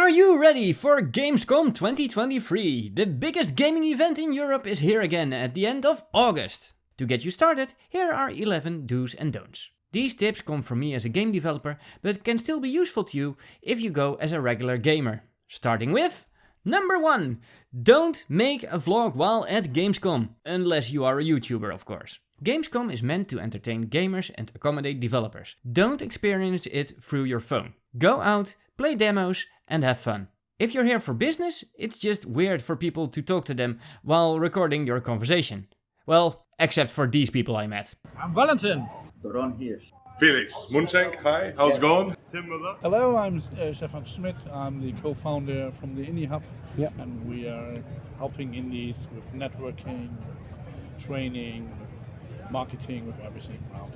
Are you ready for Gamescom 2023? The biggest gaming event in Europe is here again at the end of August. To get you started, here are 11 do's and don'ts. These tips come from me as a game developer, but can still be useful to you if you go as a regular gamer. Starting with number 1. Don't make a vlog while at Gamescom, unless you are a YouTuber, of course. Gamescom is meant to entertain gamers and accommodate developers. Don't experience it through your phone. Go out, play demos and have fun. If you're here for business, it's just weird for people to talk to them while recording your conversation. Well, except for these people I met. I'm Valentin. Doron here. Felix Munschenk, hi, how's it going? Tim Müller. Hello, I'm Stefan Schmidt. I'm the co-founder from the Indie Hub. Yeah. And we are helping indies with networking, with training, with marketing, with everything around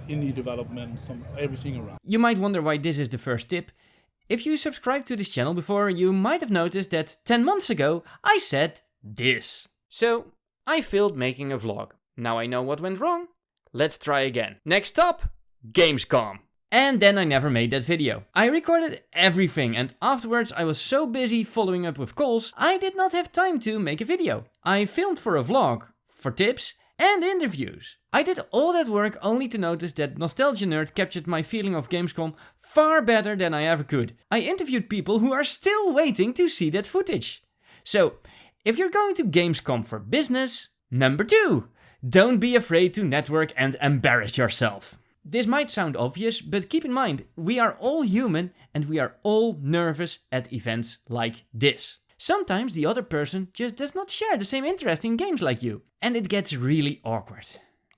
indie development, everything around. You might wonder why this is the first tip. If you subscribed to this channel before, you might have noticed that 10 months ago I said this. So I failed making a vlog. Now I know what went wrong. Let's try again. Next up, Gamescom. And then I never made that video. I recorded everything and afterwards I was so busy following up with calls, I did not have time to make a video. I filmed for a vlog, for tips and interviews. I did all that work only to notice that Nostalgia Nerd captured my feeling of Gamescom far better than I ever could. I interviewed people who are still waiting to see that footage. So, if you're going to Gamescom for business, number 2. Don't be afraid to network and embarrass yourself. This might sound obvious, but keep in mind, we are all human and we are all nervous at events like this. Sometimes the other person just does not share the same interest in games like you, and it gets really awkward.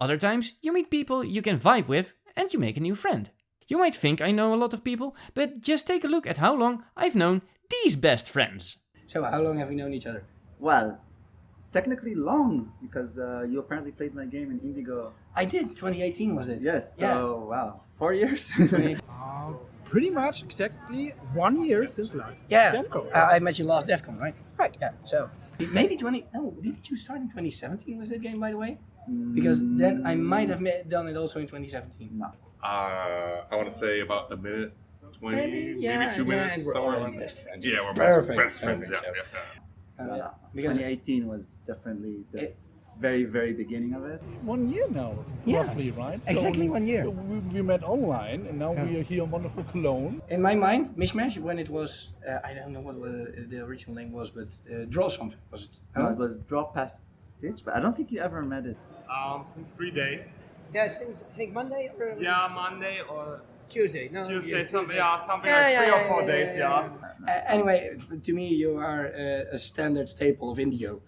Other times, you meet people you can vibe with and you make a new friend. You might think I know a lot of people, but just take a look at how long I've known these best friends. So how long have we known each other? Well, technically long, because you apparently played my game in Indigo. I did, 2018 was it? Yes, Yeah. so wow, 4 years? Pretty much exactly 1 year since last Yeah, Gamescom. I met you last Defcon, right? Right. Yeah, so maybe didn't you start in 2017 with that game, by the way? Because then I might have done it also in 2017. No. I want to say about a minute, 20, maybe 2 and minutes, we're somewhere all around best friends. Yeah, we're Perfect, best friends, perfect, yeah. Because 2018 was definitely the very, very beginning of it. 1 year now, Yeah. roughly, right? Exactly 1 year. We met online and now we are here in wonderful Cologne. in my mind, Mishmash, when it was, I don't know what the original name was, but Draw Something, was it? No, it was Draw Past Ditch, but I don't think you ever met it. Since 3 days. Yeah, since I think Monday or Yeah, Monday or Tuesday. No, Tuesday, yeah, something Yeah, like 3 or 4 days, yeah. Anyway, to me, you are a standard staple of Indigo.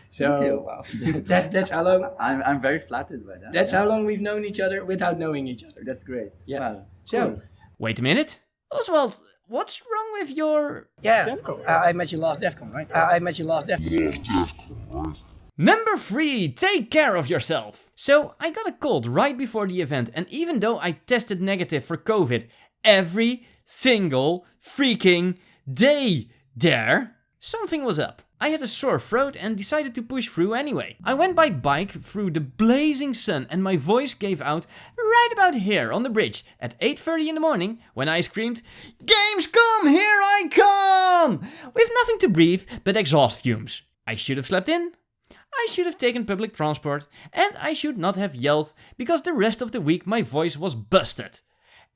So Thank you. Wow. that's how long. I'm very flattered by that. That's how long we've known each other without knowing each other. That's great. Yeah. Well, So cool. Wait a minute. Oswald, what's wrong with your... yeah, Defcon. I met you last Defcon, right? I met you last Defcon. Number 3, take care of yourself. So I got a cold right before the event, and even though I tested negative for COVID every single freaking day there, something was up. I had a sore throat and decided to push through anyway. I went by bike through the blazing sun and my voice gave out right about here on the bridge at 8:30 in the morning when I screamed, "Gamescom, here I come!" with nothing to breathe but exhaust fumes. I should have slept in. I should have taken public transport and I should not have yelled because the rest of the week my voice was busted.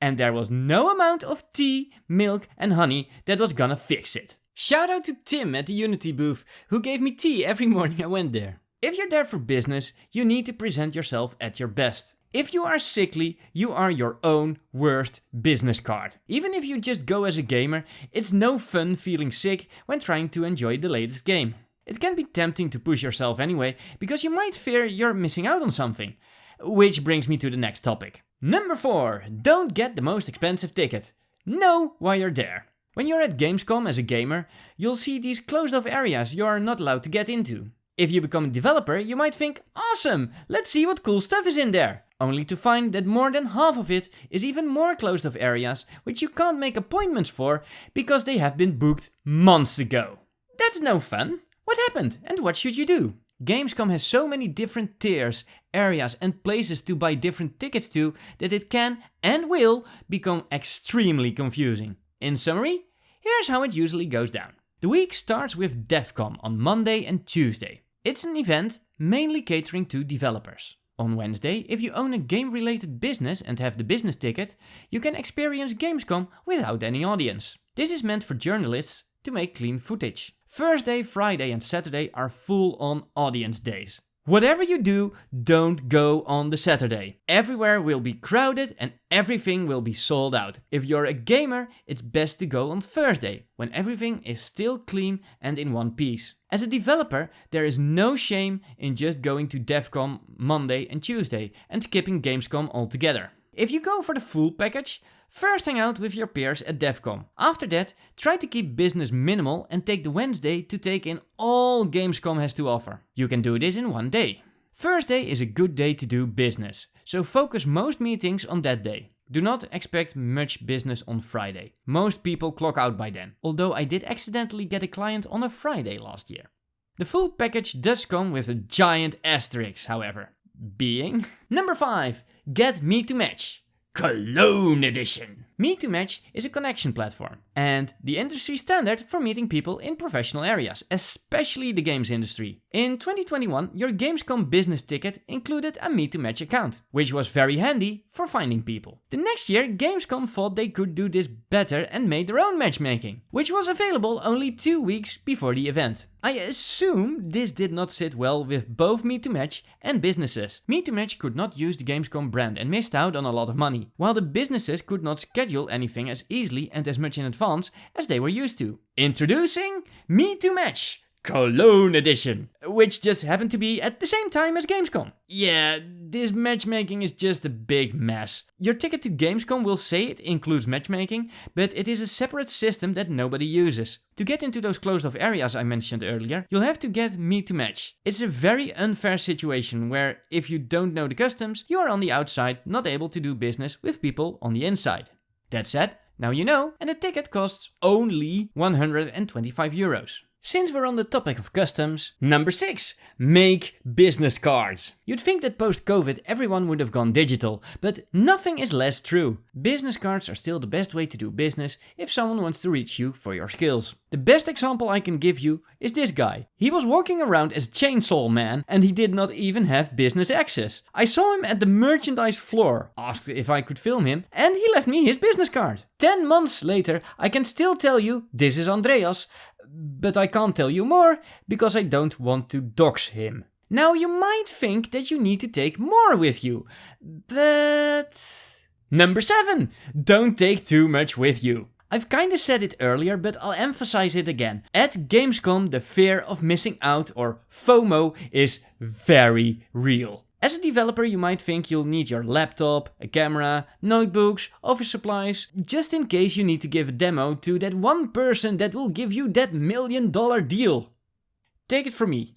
And there was no amount of tea, milk and honey that was gonna fix it. Shout out to Tim at the Unity booth who gave me tea every morning I went there. If you're there for business, you need to present yourself at your best. If you are sickly, you are your own worst business card. Even if you just go as a gamer, it's no fun feeling sick when trying to enjoy the latest game. It can be tempting to push yourself anyway, because you might fear you're missing out on something. Which brings me to the next topic. Number 4, don't get the most expensive ticket. Know why you're there. When you're at Gamescom as a gamer, you'll see these closed off areas you are not allowed to get into. If you become a developer, you might think, awesome, let's see what cool stuff is in there. Only to find that more than half of it is even more closed off areas which you can't make appointments for because they have been booked months ago. That's no fun. What happened and what should you do? Gamescom has so many different tiers, areas and places to buy different tickets to that it can and will become extremely confusing. In summary, Here's how it usually goes down. The week starts with Gamescom on Monday and Tuesday. It's an event mainly catering to developers. On Wednesday, if you own a game-related business and have the business ticket, you can experience Gamescom without any audience. This is meant for journalists to make clean footage. Thursday, Friday and Saturday are full-on audience days. Whatever you do, don't go on the Saturday. Everywhere will be crowded and everything will be sold out. If you're a gamer, it's best to go on Thursday, when everything is still clean and in one piece. As a developer, there is no shame in just going to Gamescom Monday and Tuesday and skipping Gamescom altogether. If you go for the full package, first hang out with your peers at Gamescom. After that, try to keep business minimal and take the Wednesday to take in all Gamescom has to offer. You can do this in one day. Thursday is a good day to do business, so focus most meetings on that day. Do not expect much business on Friday. Most people clock out by then, although I did accidentally get a client on a Friday last year. The full package does come with a giant asterisk, however. Being number 5. Get Me to Match. Cologne Edition. Me to Match is a connection platform and the industry standard for meeting people in professional areas, especially the games industry. In 2021, your Gamescom business ticket included a Me to Match account, which was very handy for finding people. The next year, Gamescom thought they could do this better and made their own matchmaking, which was available only 2 weeks before the event. I assume this did not sit well with both Me to Match and businesses. Me to Match could not use the Gamescom brand and missed out on a lot of money, while the businesses could not schedule anything as easily and as much in advance as they were used to. Introducing Me to Match Cologne Edition, which just happened to be at the same time as Gamescom. Yeah, this matchmaking is just a big mess. Your ticket to Gamescom will say it includes matchmaking, but it is a separate system that nobody uses. To get into those closed off areas I mentioned earlier, you'll have to get Me to Match. It's a very unfair situation where if you don't know the customs, you are on the outside, not able to do business with people on the inside. That said, now you know, and the ticket costs only 125 euros. Since we're on the topic of customs, number 6, make business cards. You'd think that post-COVID everyone would have gone digital, but nothing is less true. Business cards are still the best way to do business if someone wants to reach you for your skills. The best example I can give you is this guy. He was walking around as Chainsaw Man and he did not even have business access. I saw him at the merchandise floor, asked if I could film him, and he left me his business card. 10 months later, I can still tell you this is Andreas, but I can't tell you more because I don't want to dox him. Now you might think that you need to take more with you, but... Number 7, don't take too much with you. I've kinda said it earlier, but I'll emphasize it again. At Gamescom, the fear of missing out, or FOMO, is very real. As a developer, you might think you'll need your laptop, a camera, notebooks, office supplies, just in case you need to give a demo to that one person that will give you that $1 million deal. Take it from me.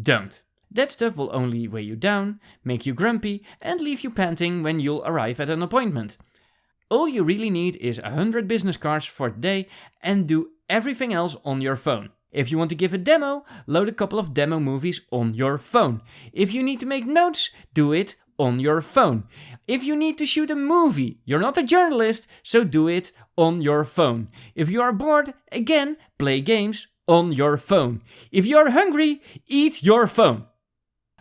Don't. That stuff will only weigh you down, make you grumpy, and leave you panting when you'll arrive at an appointment. All you really need is 100 business cards for the day and do everything else on your phone. If you want to give a demo, load a couple of demo movies on your phone. If you need to make notes, do it on your phone. If you need to shoot a movie, you're not a journalist, so do it on your phone. If you are bored, again, play games on your phone. If you are hungry, eat your phone.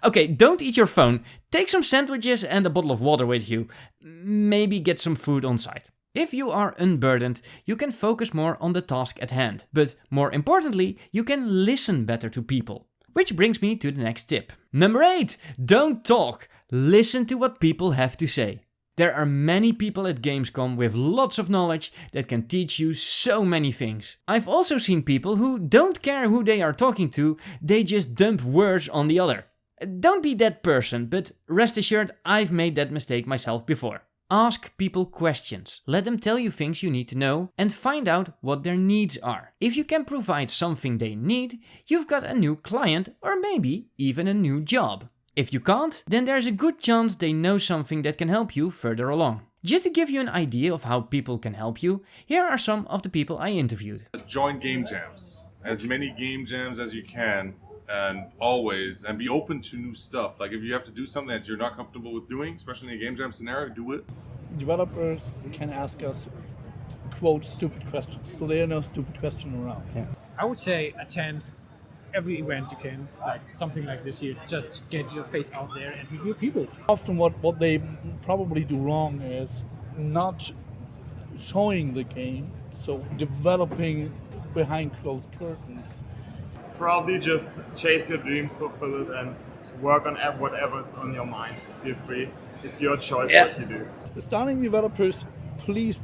Okay, don't eat your phone. Take some sandwiches and a bottle of water with you. Maybe get some food on site. If you are unburdened, you can focus more on the task at hand. But more importantly, you can listen better to people. Which brings me to the next tip. Number 8, don't talk. Listen to what people have to say. There are many people at Gamescom with lots of knowledge that can teach you so many things. I've also seen people who don't care who they are talking to, they just dump words on the other. Don't be that person, but rest assured I've made that mistake myself before. Ask people questions, let them tell you things you need to know and find out what their needs are. If you can provide something they need, you've got a new client or maybe even a new job. If you can't, then there's a good chance they know something that can help you further along. Just to give you an idea of how people can help you, here are some of the people I interviewed. Join game jams. As many game jams as you can, and be open to new stuff. Like if you have to do something that you're not comfortable with doing, especially in a game jam scenario, do it. Developers can ask us quote stupid questions. So there are no stupid questions around. Yeah. I would say attend every event you can, like something like this year. Just get your face out there and meet new people. Often what they probably do wrong is not showing the game, so developing behind closed curtains. Probably just chase your dreams, fulfill it, and work on whatever's on your mind. Feel free. It's your choice what you do. Starting developers, please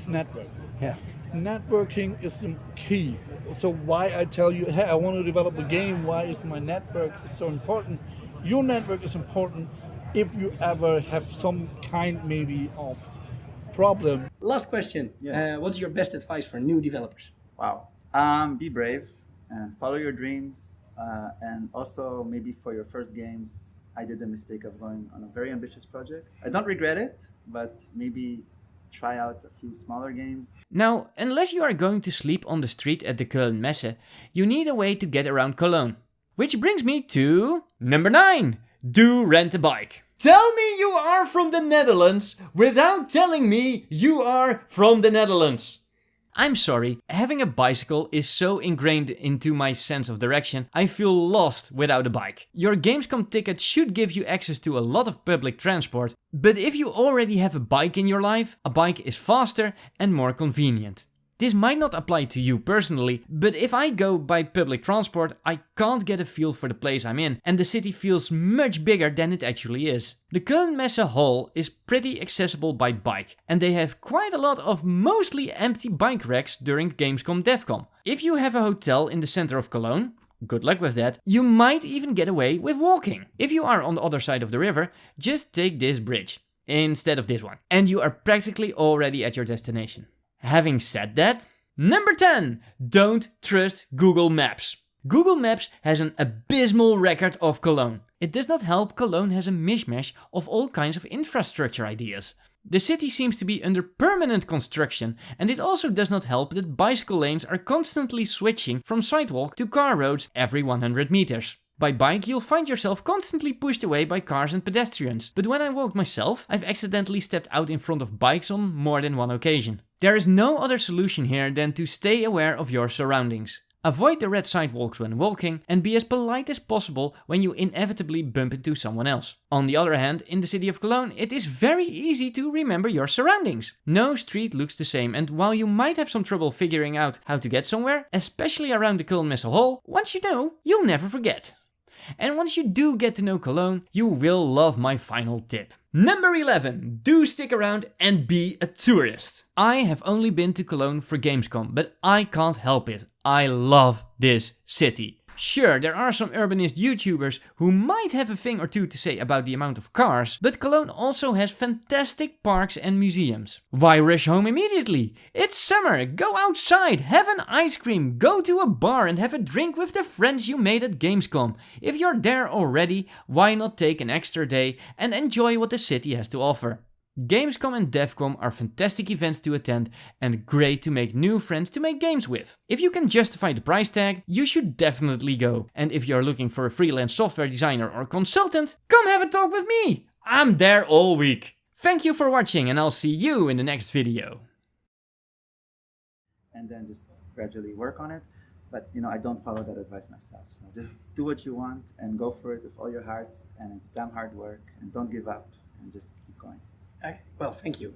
network. Yeah. Networking is the key. So why I tell you, hey, I want to develop a game, why is my network so important? Your network is important if you ever have some kind maybe of problem. Last question. Yes. What's your best advice for new developers? Wow. Be brave and follow your dreams. And also maybe for your first games, I did the mistake of going on a very ambitious project. I don't regret it, but maybe try out a few smaller games. Now, unless you are going to sleep on the street at the Köln Messe, you need a way to get around Cologne. Which brings me to number 9. Do rent a bike. Tell me you are from the Netherlands without telling me you are from the Netherlands. I'm sorry, having a bicycle is so ingrained into my sense of direction, I feel lost without a bike. Your Gamescom ticket should give you access to a lot of public transport, but if you already have a bike in your life, a bike is faster and more convenient. This might not apply to you personally, but if I go by public transport, I can't get a feel for the place I'm in, and the city feels much bigger than it actually is. The Köln Messe Hall is pretty accessible by bike, and they have quite a lot of mostly empty bike racks during Gamescom DevCom. If you have a hotel in the center of Cologne, good luck with that, you might even get away with walking. If you are on the other side of the river, just take this bridge instead of this one, and you are practically already at your destination. Having said that, number 10, don't trust Google Maps. Google Maps has an abysmal record of Cologne. It does not help Cologne has a mishmash of all kinds of infrastructure ideas. The city seems to be under permanent construction, and it also does not help that bicycle lanes are constantly switching from sidewalk to car roads every 100 meters. By bike, you'll find yourself constantly pushed away by cars and pedestrians, but when I walk myself, I've accidentally stepped out in front of bikes on more than one occasion. There is no other solution here than to stay aware of your surroundings. Avoid the red sidewalks when walking, and be as polite as possible when you inevitably bump into someone else. On the other hand, in the city of Cologne, it is very easy to remember your surroundings. No street looks the same, and while you might have some trouble figuring out how to get somewhere, especially around the Köln Messe Hall, once you know, you'll never forget. And once you do get to know Cologne, you will love my final tip. Number 11, do stick around and be a tourist. I have only been to Cologne for Gamescom, but I can't help it. I love this city. Sure, there are some urbanist YouTubers who might have a thing or two to say about the amount of cars, but Cologne also has fantastic parks and museums. Why rush home immediately? It's summer, go outside, have an ice cream, go to a bar and have a drink with the friends you made at Gamescom. If you're there already, why not take an extra day and enjoy what the city has to offer? Gamescom and DevCom are fantastic events to attend and great to make new friends to make games with. If you can justify the price tag, you should definitely go. And if you're looking for a freelance software designer or consultant, come have a talk with me! I'm there all week. Thank you for watching, and I'll see you in the next video. And then just gradually work on it. But I don't follow that advice myself. So just do what you want and go for it with all your hearts. And it's damn hard work. And don't give up and just keep going. Okay. Well, thank you.